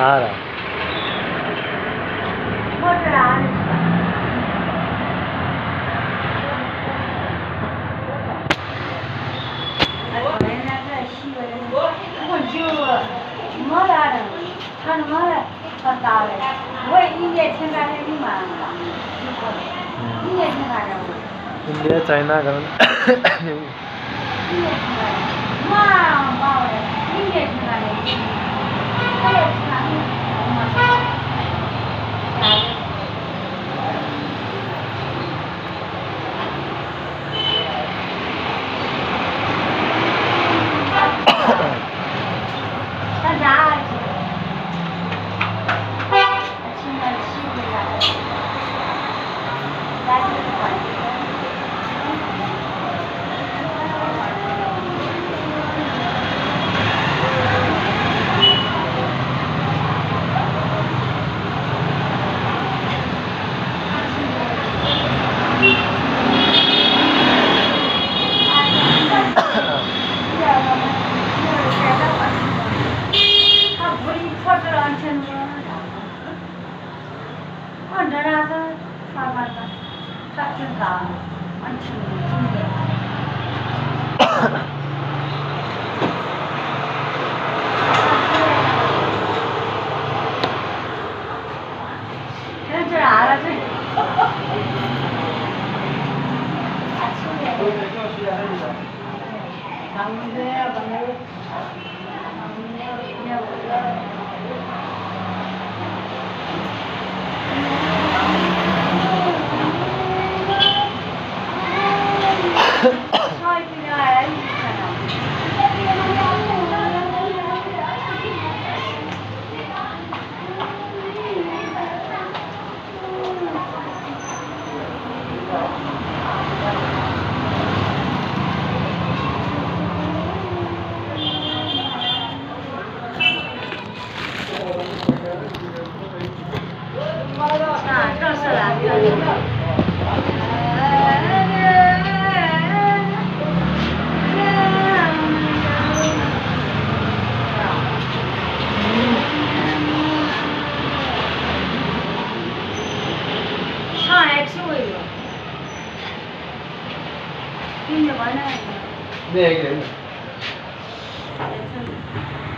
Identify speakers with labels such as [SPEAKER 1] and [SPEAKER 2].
[SPEAKER 1] 알아.
[SPEAKER 2] 뭐를 안 했어. 옛날에 시골에 그건 지워 뭐라는 하는 말에 갔다 왜 이게 생각해니만 이게 생각하고
[SPEAKER 1] India China का
[SPEAKER 2] 이게 생각해 와 이게 생각해 이게 생각해 엄마
[SPEAKER 1] 네,